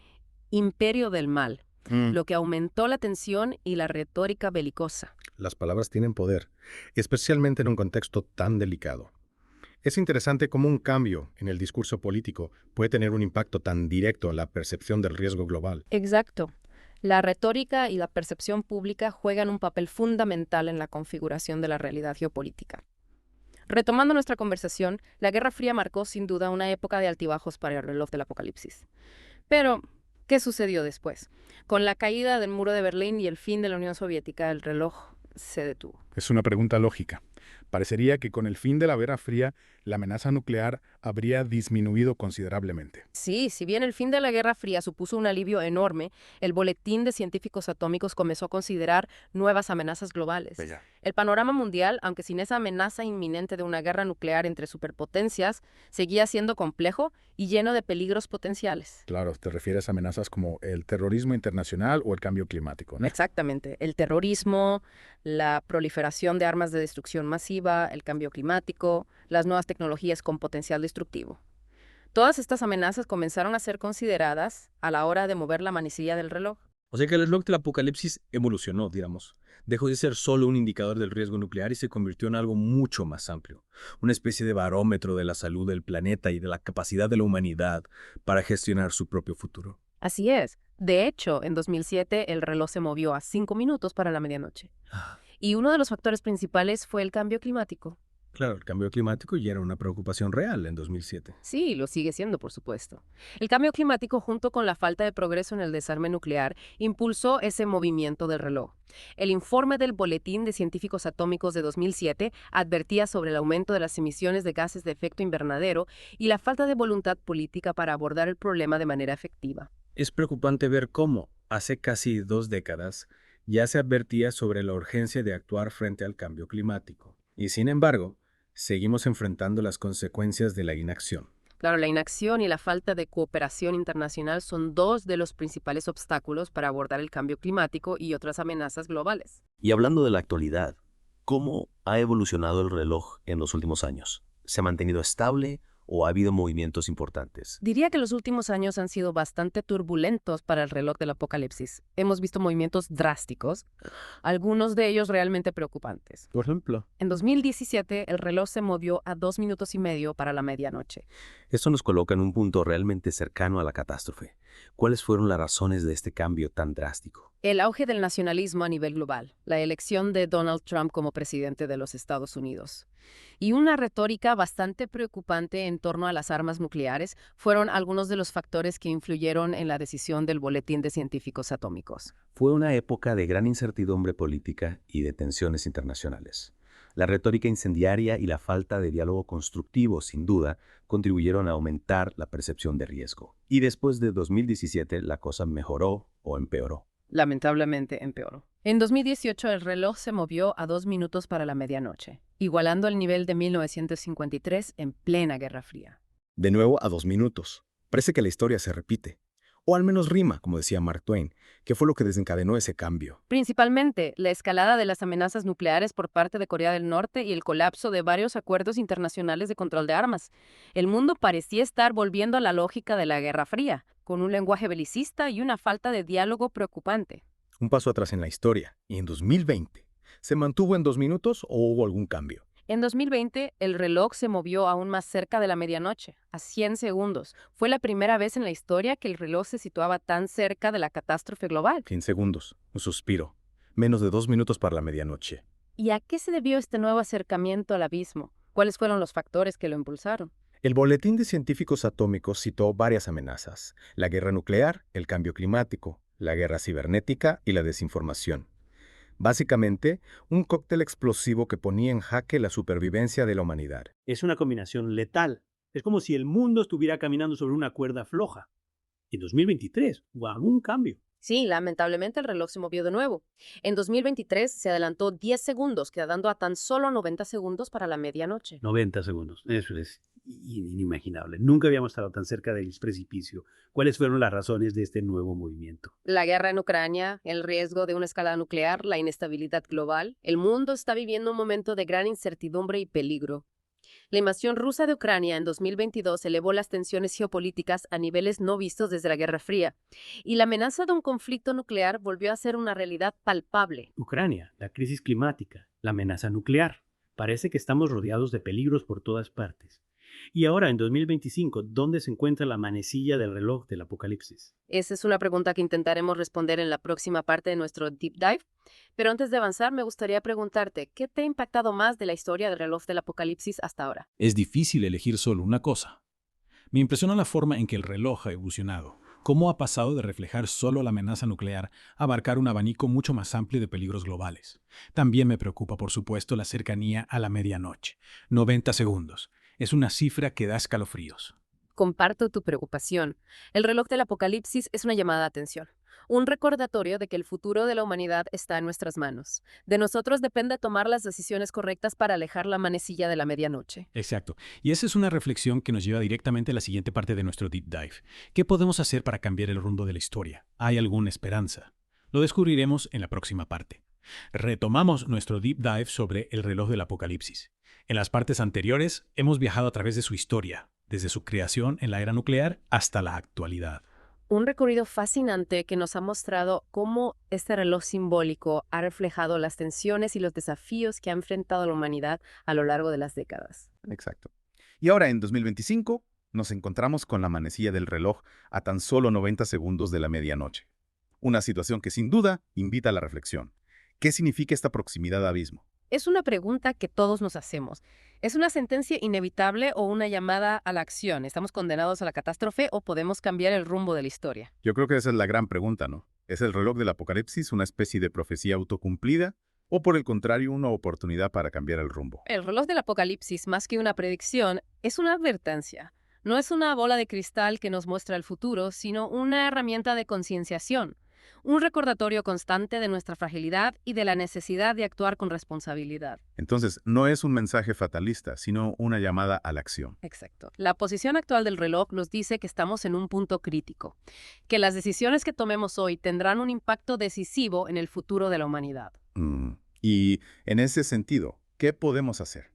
imperio del mal, lo que aumentó la tensión y la retórica belicosa. Las palabras tienen poder, especialmente en un contexto tan delicado. Es interesante cómo un cambio en el discurso político puede tener un impacto tan directo en la percepción del riesgo global. Exacto. La retórica y la percepción pública juegan un papel fundamental en la configuración de la realidad geopolítica. Retomando nuestra conversación, la Guerra Fría marcó sin duda una época de altibajos para el reloj del apocalipsis. Pero, ¿qué sucedió después? Con la caída del muro de Berlín y el fin de la Unión Soviética, el reloj se detuvo. Es una pregunta lógica. Parecería que con el fin de la Guerra Fría, la amenaza nuclear habría disminuido considerablemente. Sí, si bien el fin de la Guerra Fría supuso un alivio enorme, el Boletín de Científicos Atómicos comenzó a considerar nuevas amenazas globales. El panorama mundial, aunque sin esa amenaza inminente de una guerra nuclear entre superpotencias, seguía siendo complejo y lleno de peligros potenciales. Claro, te refieres a amenazas como el terrorismo internacional o el cambio climático, ¿no? Exactamente. El terrorismo, la proliferación de armas de destrucción masiva, el cambio climático, las nuevas tecnologías con potencial destructivo. Todas estas amenazas comenzaron a ser consideradas a la hora de mover la manecilla del reloj. O sea que el reloj del apocalipsis evolucionó, digamos. Dejó de ser solo un indicador del riesgo nuclear y se convirtió en algo mucho más amplio. Una especie de barómetro de la salud del planeta y de la capacidad de la humanidad para gestionar su propio futuro. Así es. De hecho, en 2007 el reloj se movió a 5 minutos para la medianoche. Y uno de los factores principales fue el cambio climático. Claro, el cambio climático ya era una preocupación real en 2007. Sí, lo sigue siendo, por supuesto. El cambio climático, junto con la falta de progreso en el desarme nuclear, impulsó ese movimiento del reloj. El informe del Boletín de Científicos Atómicos de 2007 advertía sobre el aumento de las emisiones de gases de efecto invernadero y la falta de voluntad política para abordar el problema de manera efectiva. Es preocupante ver cómo, hace casi 2 décadas, ya se advertía sobre la urgencia de actuar frente al cambio climático. Y sin embargo, seguimos enfrentando las consecuencias de la inacción. Claro, la inacción y la falta de cooperación internacional son dos de los principales obstáculos para abordar el cambio climático y otras amenazas globales. Y hablando de la actualidad, ¿cómo ha evolucionado el reloj en los últimos años? ¿Se ha mantenido estable o ha habido movimientos importantes? Diría que los últimos años han sido bastante turbulentos para el reloj del apocalipsis. Hemos visto movimientos drásticos, algunos de ellos realmente preocupantes. Por ejemplo, en 2017 el reloj se movió a 2 minutos y medio para la medianoche. Esto nos coloca en un punto realmente cercano a la catástrofe. ¿Cuáles fueron las razones de este cambio tan drástico? El auge del nacionalismo a nivel global, la elección de Donald Trump como presidente de los Estados Unidos y una retórica bastante preocupante en torno a las armas nucleares fueron algunos de los factores que influyeron en la decisión del Boletín de Científicos Atómicos. Fue una época de gran incertidumbre política y de tensiones internacionales. La retórica incendiaria y la falta de diálogo constructivo, sin duda, contribuyeron a aumentar la percepción de riesgo. Y después de 2017, la cosa mejoró o empeoró. Lamentablemente empeoró. En 2018 el reloj se movió a 2 minutos para la medianoche, igualando el nivel de 1953 en plena Guerra Fría. De nuevo a 2 minutos. Parece que la historia se repite. O al menos rima, como decía Mark Twain, que fue lo que desencadenó ese cambio. Principalmente, la escalada de las amenazas nucleares por parte de Corea del Norte y el colapso de varios acuerdos internacionales de control de armas. El mundo parecía estar volviendo a la lógica de la Guerra Fría, con un lenguaje belicista y una falta de diálogo preocupante. Un paso atrás en la historia. ¿Y en 2020? ¿Se mantuvo en 2 minutos o hubo algún cambio? En 2020, el reloj se movió aún más cerca de la medianoche, a 100 segundos. Fue la primera vez en la historia que el reloj se situaba tan cerca de la catástrofe global. 100 segundos. Un suspiro. Menos de 2 minutos para la medianoche. ¿Y a qué se debió este nuevo acercamiento al abismo? ¿Cuáles fueron los factores que lo impulsaron? El Boletín de Científicos Atómicos citó varias amenazas: la guerra nuclear, el cambio climático, la guerra cibernética y la desinformación. Básicamente, un cóctel explosivo que ponía en jaque la supervivencia de la humanidad. Es una combinación letal. Es como si el mundo estuviera caminando sobre una cuerda floja. En 2023 hubo algún cambio. Sí, lamentablemente el reloj se movió de nuevo. En 2023 se adelantó 10 segundos, quedando a tan solo 90 segundos para la medianoche. 90 segundos. Eso es inimaginable. Nunca habíamos estado tan cerca del precipicio. ¿Cuáles fueron las razones de este nuevo movimiento? La guerra en Ucrania, el riesgo de una escalada nuclear, la inestabilidad global. El mundo está viviendo un momento de gran incertidumbre y peligro. La invasión rusa de Ucrania en 2022 elevó las tensiones geopolíticas a niveles no vistos desde la Guerra Fría, y la amenaza de un conflicto nuclear volvió a ser una realidad palpable. Ucrania, la crisis climática, la amenaza nuclear. Parece que estamos rodeados de peligros por todas partes. Y ahora, en 2025, ¿dónde se encuentra la manecilla del reloj del apocalipsis? Esa es una pregunta que intentaremos responder en la próxima parte de nuestro Deep Dive. Pero antes de avanzar, me gustaría preguntarte, ¿qué te ha impactado más de la historia del reloj del apocalipsis hasta ahora? Es difícil elegir solo una cosa. Me impresiona la forma en que el reloj ha evolucionado. Cómo ha pasado de reflejar solo la amenaza nuclear a abarcar un abanico mucho más amplio de peligros globales. También me preocupa, por supuesto, la cercanía a la medianoche. 90 segundos. Es una cifra que da escalofríos. Comparto tu preocupación. El reloj del apocalipsis es una llamada de atención. Un recordatorio de que el futuro de la humanidad está en nuestras manos. De nosotros depende tomar las decisiones correctas para alejar la manecilla de la medianoche. Exacto. Y esa es una reflexión que nos lleva directamente a la siguiente parte de nuestro Deep Dive. ¿Qué podemos hacer para cambiar el rumbo de la historia? ¿Hay alguna esperanza? Lo descubriremos en la próxima parte. Retomamos nuestro Deep Dive sobre el reloj del apocalipsis. En las partes anteriores hemos viajado a través de su historia, desde su creación en la era nuclear hasta la actualidad. Un recorrido fascinante que nos ha mostrado cómo este reloj simbólico ha reflejado las tensiones y los desafíos que ha enfrentado la humanidad a lo largo de las décadas. Exacto. Y ahora, en 2025, nos encontramos con la manecilla del reloj a tan solo 90 segundos de la medianoche. Una situación que sin duda invita a la reflexión. ¿Qué significa esta proximidad de abismo? Es una pregunta que todos nos hacemos. ¿Es una sentencia inevitable o una llamada a la acción? ¿Estamos condenados a la catástrofe o podemos cambiar el rumbo de la historia? Yo creo que esa es la gran pregunta, ¿no? ¿Es el reloj del apocalipsis una especie de profecía autocumplida o por el contrario una oportunidad para cambiar el rumbo? El reloj del apocalipsis, más que una predicción, es una advertencia. No es una bola de cristal que nos muestra el futuro, sino una herramienta de concienciación. Un recordatorio constante de nuestra fragilidad y de la necesidad de actuar con responsabilidad. Entonces, no es un mensaje fatalista, sino una llamada a la acción. Exacto. La posición actual del reloj nos dice que estamos en un punto crítico, que las decisiones que tomemos hoy tendrán un impacto decisivo en el futuro de la humanidad. Y en ese sentido, ¿qué podemos hacer?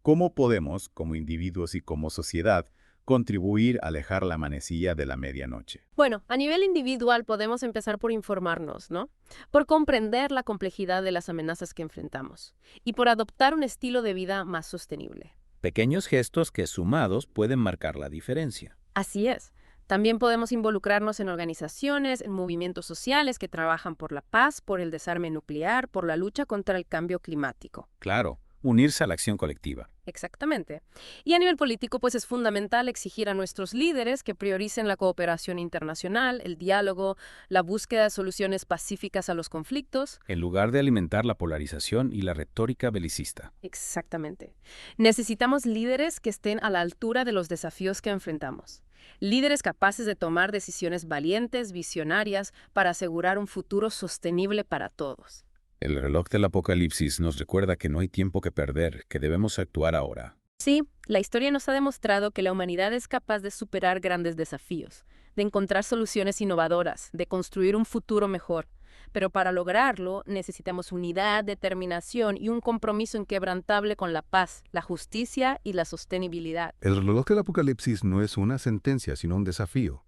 ¿Cómo podemos, como individuos y como sociedad, contribuir a alejar la manecilla de la medianoche? Bueno, a nivel individual podemos empezar por informarnos, ¿no? Por comprender la complejidad de las amenazas que enfrentamos y por adoptar un estilo de vida más sostenible. Pequeños gestos que sumados pueden marcar la diferencia. Así es. También podemos involucrarnos en organizaciones, en movimientos sociales que trabajan por la paz, por el desarme nuclear, por la lucha contra el cambio climático. Claro, unirse a la acción colectiva. Exactamente. Y a nivel político, pues es fundamental exigir a nuestros líderes que prioricen la cooperación internacional, el diálogo, la búsqueda de soluciones pacíficas a los conflictos. En lugar de alimentar la polarización y la retórica belicista. Exactamente. Necesitamos líderes que estén a la altura de los desafíos que enfrentamos. Líderes capaces de tomar decisiones valientes, visionarias, para asegurar un futuro sostenible para todos. El reloj del apocalipsis nos recuerda que no hay tiempo que perder, que debemos actuar ahora. Sí, la historia nos ha demostrado que la humanidad es capaz de superar grandes desafíos, de encontrar soluciones innovadoras, de construir un futuro mejor. Pero para lograrlo necesitamos unidad, determinación y un compromiso inquebrantable con la paz, la justicia y la sostenibilidad. El reloj del apocalipsis no es una sentencia, sino un desafío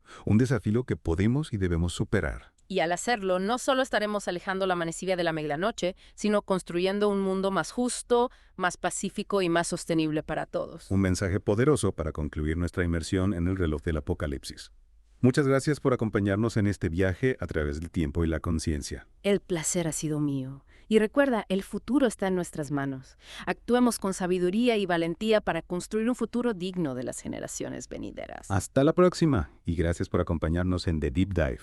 que podemos y debemos superar. Y al hacerlo, no solo estaremos alejando la manecilla de la medianoche, sino construyendo un mundo más justo, más pacífico y más sostenible para todos. Un mensaje poderoso para concluir nuestra inmersión en el reloj del apocalipsis. Muchas gracias por acompañarnos en este viaje a través del tiempo y la conciencia. El placer ha sido mío. Y recuerda, el futuro está en nuestras manos. Actuemos con sabiduría y valentía para construir un futuro digno de las generaciones venideras. Hasta la próxima y gracias por acompañarnos en The Deep Dive.